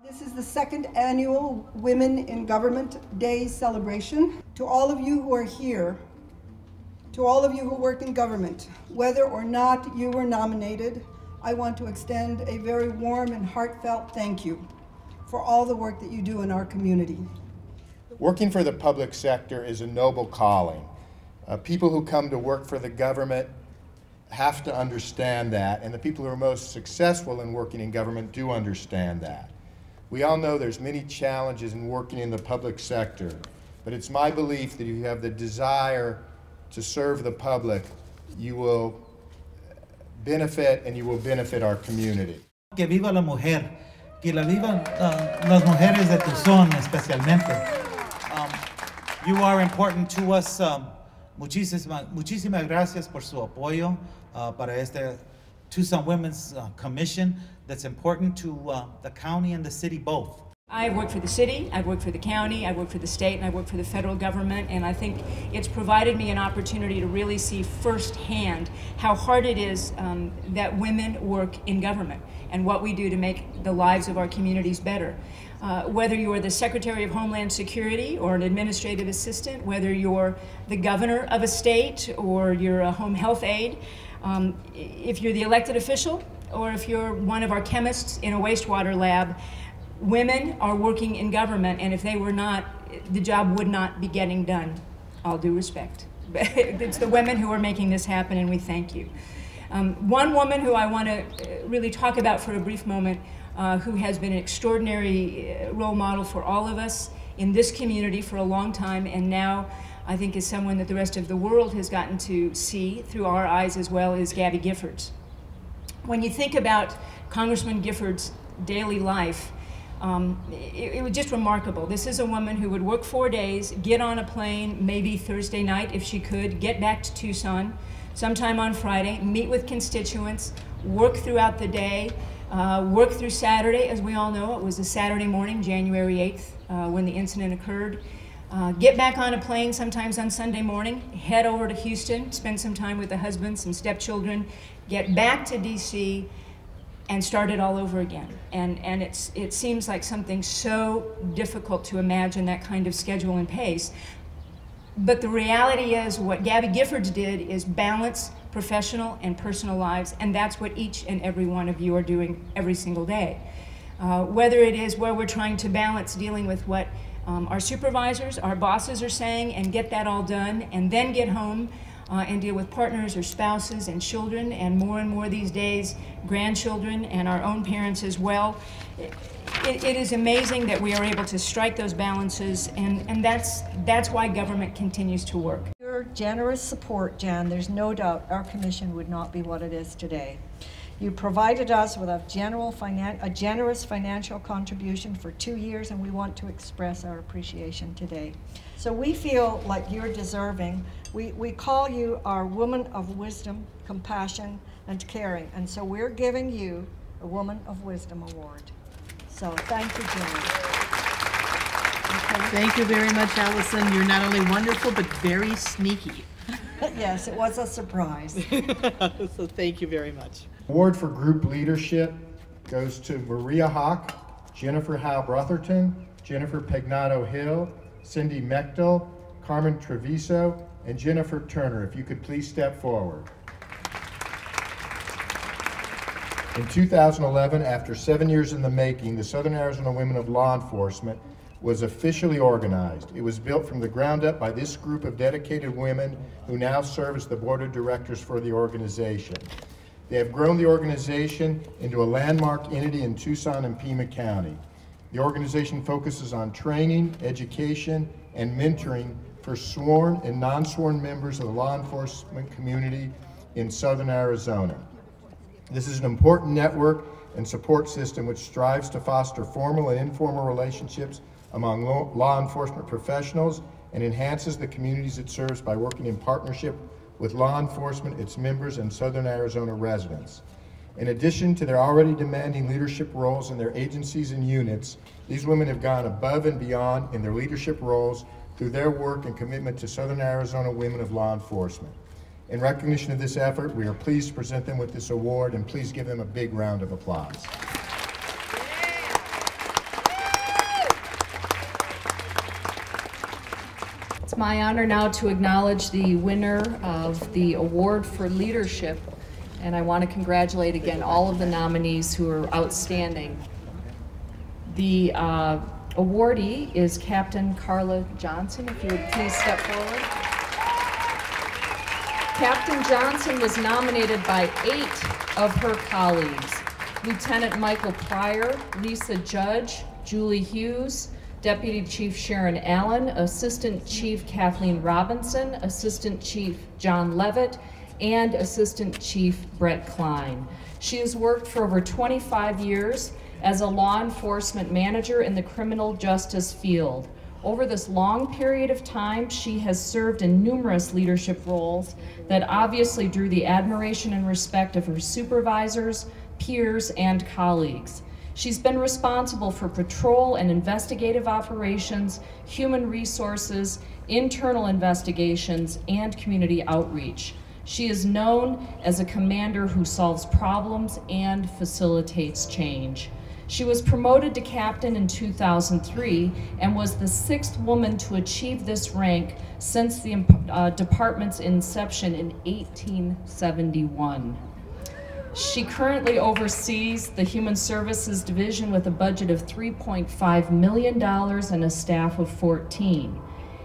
This is the second annual Women in Government Day celebration. To all of you who are here, to all of you who work in government, whether or not you were nominated, I want to extend a very warm and heartfelt thank you for all the work that you do in our community. Working for the public sector is a noble calling. People who come to work for the government have to understand that, and the people who are most successful in working in government do understand that. We all know there's many challenges in working in the public sector, but it's my belief that if you have the desire to serve the public, you will benefit and you will benefit our community. Que viva la mujer, que la vivan las mujeres de Tucson especialmente. You are important to us. Muchísimas gracias por su apoyo para este Tucson Women's Commission that's important to the county and the city both. I've worked for the city, I've worked for the county, I've worked for the state, and I've worked for the federal government, and I think it's provided me an opportunity to really see firsthand how hard it is that women work in government and what we do to make the lives of our communities better. Whether you're the Secretary of Homeland Security or an administrative assistant, whether you're the governor of a state or you're a home health aide, if you're the elected official or if you're one of our chemists in a wastewater lab, women are working in government, and if they were not, the job would not be getting done. All due respect. It's the women who are making this happen, and we thank you. One woman who I want to really talk about for a brief moment, who has been an extraordinary role model for all of us in this community for a long time, and now I think is someone that the rest of the world has gotten to see through our eyes as well, is Gabby Giffords. When you think about Congressman Giffords' daily life, it was just remarkable. This is a woman who would work 4 days, get on a plane, maybe Thursday night if she could, get back to Tucson, sometime on Friday, meet with constituents, work throughout the day, work through Saturday. As we all know, it was a Saturday morning, January 8th, when the incident occurred. Get back on a plane sometimes on Sunday morning, head over to Houston, spend some time with the husband, some stepchildren, get back to DC, and start it all over again. And it seems like something so difficult to imagine that kind of schedule and pace. But the reality is what Gabby Giffords did is balance professional and personal lives, and that's what each and every one of you are doing every single day. Whether it is where we're trying to balance dealing with what our supervisors, our bosses are saying and get that all done, and then get home and deal with partners or spouses and children, and more these days, grandchildren and our own parents as well. It is amazing that we are able to strike those balances, and that's why government continues to work. Your generous support, Jan, there's no doubt our commission would not be what it is today. You provided us with a generous financial contribution for 2 years, and we want to express our appreciation today. So we feel like you're deserving. We call you our Woman of Wisdom, Compassion, and Caring, and so we're giving you a Woman of Wisdom Award. So thank you, Jan. Okay. Thank you very much, Allison. You're not only wonderful, but very sneaky. Yes, it was a surprise. So thank you very much. Award for group leadership goes to Maria Hawk, Jennifer Howe-Brotherton, Jennifer Pegnato Hill, Cindy Mechtel, Carmen Treviso, and Jennifer Turner. If you could please step forward. In 2011, after 7 years in the making, the Southern Arizona Women of Law Enforcement was officially organized. It was built from the ground up by this group of dedicated women who now serve as the board of directors for the organization. They have grown the organization into a landmark entity in Tucson and Pima County. The organization focuses on training, education, and mentoring for sworn and non-sworn members of the law enforcement community in Southern Arizona. This is an important network and support system which strives to foster formal and informal relationships among law enforcement professionals and enhances the communities it serves by working in partnership with law enforcement, its members, and Southern Arizona residents. In addition to their already demanding leadership roles in their agencies and units, these women have gone above and beyond in their leadership roles through their work and commitment to Southern Arizona Women of Law Enforcement. In recognition of this effort, we are pleased to present them with this award, and please give them a big round of applause. It's my honor now to acknowledge the winner of the Award for Leadership, and I want to congratulate again all of the nominees who are outstanding. The awardee is Captain Carla Johnson. If you would please step forward. Captain Johnson was nominated by 8 of her colleagues: Lieutenant Michael Pryor, Lisa Judge, Julie Hughes, Deputy Chief Sharon Allen, Assistant Chief Kathleen Robinson, Assistant Chief John Levitt, and Assistant Chief Brett Klein. She has worked for over 25 years as a law enforcement manager in the criminal justice field. Over this long period of time, she has served in numerous leadership roles that obviously drew the admiration and respect of her supervisors, peers, and colleagues. She's been responsible for patrol and investigative operations, human resources, internal investigations, and community outreach. She is known as a commander who solves problems and facilitates change. She was promoted to captain in 2003 and was the 6th woman to achieve this rank since the department's inception in 1871. She currently oversees the Human Services Division with a budget of $3.5 million and a staff of 14.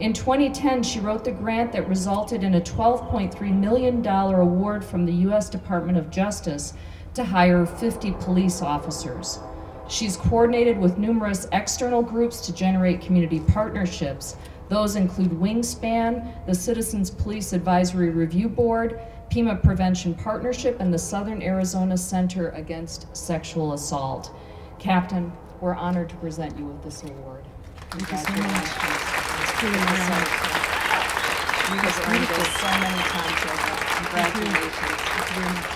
In 2010, she wrote the grant that resulted in a $12.3 million award from the U.S. Department of Justice to hire 50 police officers. She's coordinated with numerous external groups to generate community partnerships. Those include Wingspan, the Citizens Police Advisory Review Board, Pima Prevention Partnership, and the Southern Arizona Center Against Sexual Assault. Captain, we're honored to present you with this award. Thank you so much. It's truly my honor. You have earned this so many times over. Congratulations. Thank you very much.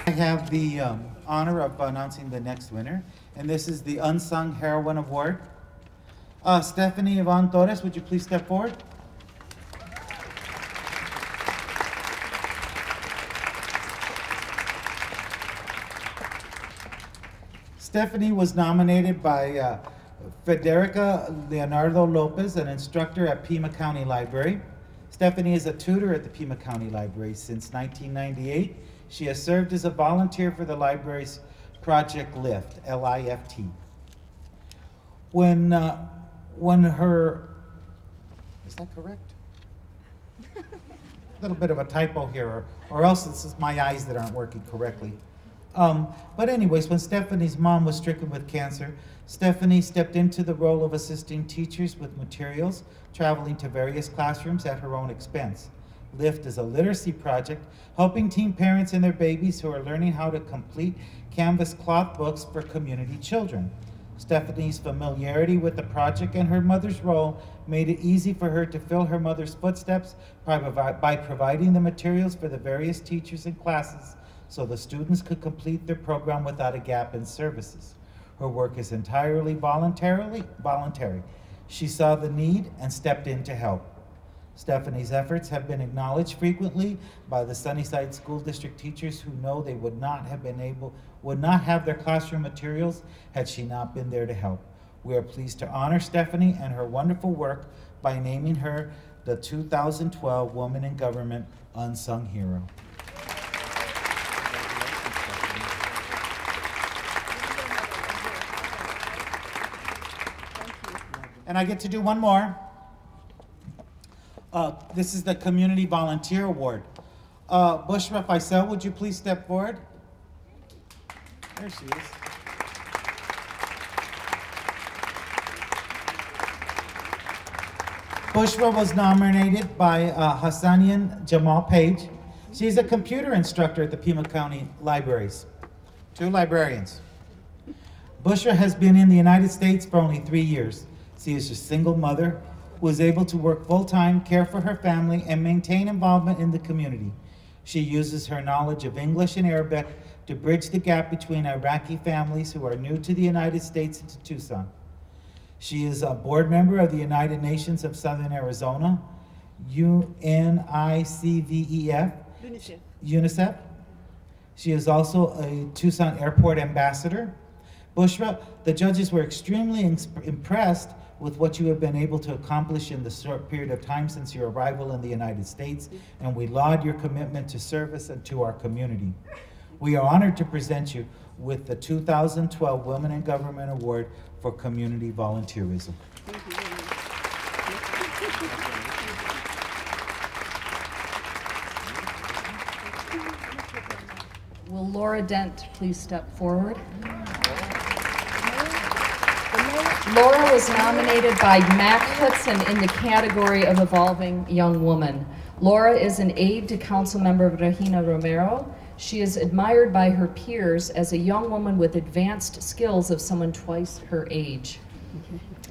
I have the honor of announcing the next winner, and this is the Unsung Heroine Award. Stephanie Yvonne Torres, would you please step forward? Stephanie was nominated by Federica Leonardo Lopez, an instructor at Pima County Library. Stephanie is a tutor at the Pima County Library since 1998. She has served as a volunteer for the library's Project Lift, L-I-F-T. When her, is that correct? A little bit of a typo here, or else it's just my eyes that aren't working correctly. But anyways, when Stephanie's mom was stricken with cancer, Stephanie stepped into the role of assisting teachers with materials, traveling to various classrooms at her own expense. LIFT is a literacy project helping teen parents and their babies who are learning how to complete canvas cloth books for community children. Stephanie's familiarity with the project and her mother's role made it easy for her to fill her mother's footsteps by providing the materials for the various teachers and classes so the students could complete their program without a gap in services. Her work is entirely voluntary. She saw the need and stepped in to help. Stephanie's efforts have been acknowledged frequently by the Sunnyside School District teachers who know they would not have their classroom materials had she not been there to help. We are pleased to honor Stephanie and her wonderful work by naming her the 2012 Woman in Government Unsung Hero. And I get to do one more. This is the Community Volunteer Award. Bushra Faisal, would you please step forward? There she is. Bushra was nominated by Hassanian Jamal Page. She's a computer instructor at the Pima County Libraries. 2 librarians. Bushra has been in the United States for only 3 years. She is a single mother who is able to work full-time, care for her family, and maintain involvement in the community. She uses her knowledge of English and Arabic to bridge the gap between Iraqi families who are new to the United States and to Tucson. She is a board member of the United Nations of Southern Arizona, UNICVEF, UNICEF. She is also a Tucson Airport ambassador. Bushra, the judges were extremely impressed with what you have been able to accomplish in the short period of time since your arrival in the United States, and we laud your commitment to service and to our community. We are honored to present you with the 2012 Women in Government Award for Community Volunteerism. Will Laura Dent please step forward? Laura was nominated by Mac Hudson in the category of Evolving Young Woman. Laura is an aide to Councilmember Regina Romero. She is admired by her peers as a young woman with advanced skills of someone twice her age.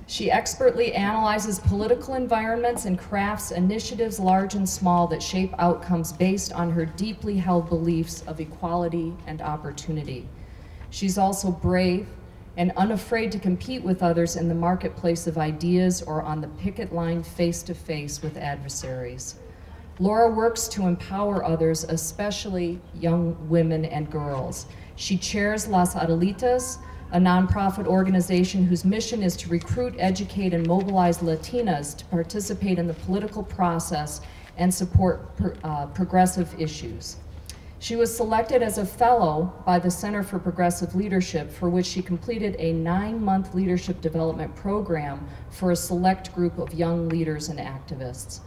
She expertly analyzes political environments and crafts initiatives large and small that shape outcomes based on her deeply held beliefs of equality and opportunity. She's also brave and unafraid to compete with others in the marketplace of ideas or on the picket line face-to-face with adversaries. Laura works to empower others, especially young women and girls. She chairs Las Adelitas, a nonprofit organization whose mission is to recruit, educate, and mobilize Latinas to participate in the political process and support progressive issues. She was selected as a fellow by the Center for Progressive Leadership, for which she completed a 9-month leadership development program for a select group of young leaders and activists.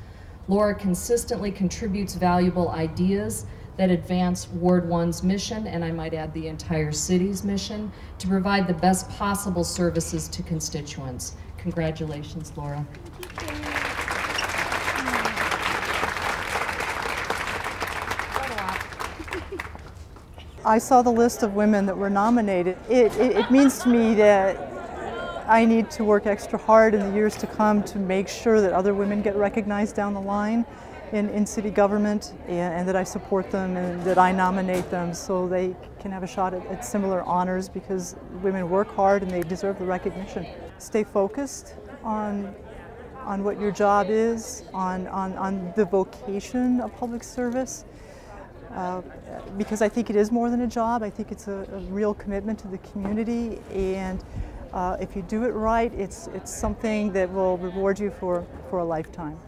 Laura consistently contributes valuable ideas that advance Ward 1's mission, and I might add the entire city's mission, to provide the best possible services to constituents. Congratulations, Laura. I saw the list of women that were nominated. It means to me that I need to work extra hard in the years to come to make sure that other women get recognized down the line in city government, and that I support them and that I nominate them so they can have a shot at similar honors, because women work hard and they deserve the recognition. Stay focused on what your job is, on the vocation of public service. Because I think it is more than a job. I think it's a real commitment to the community, and if you do it right, it's something that will reward you for a lifetime.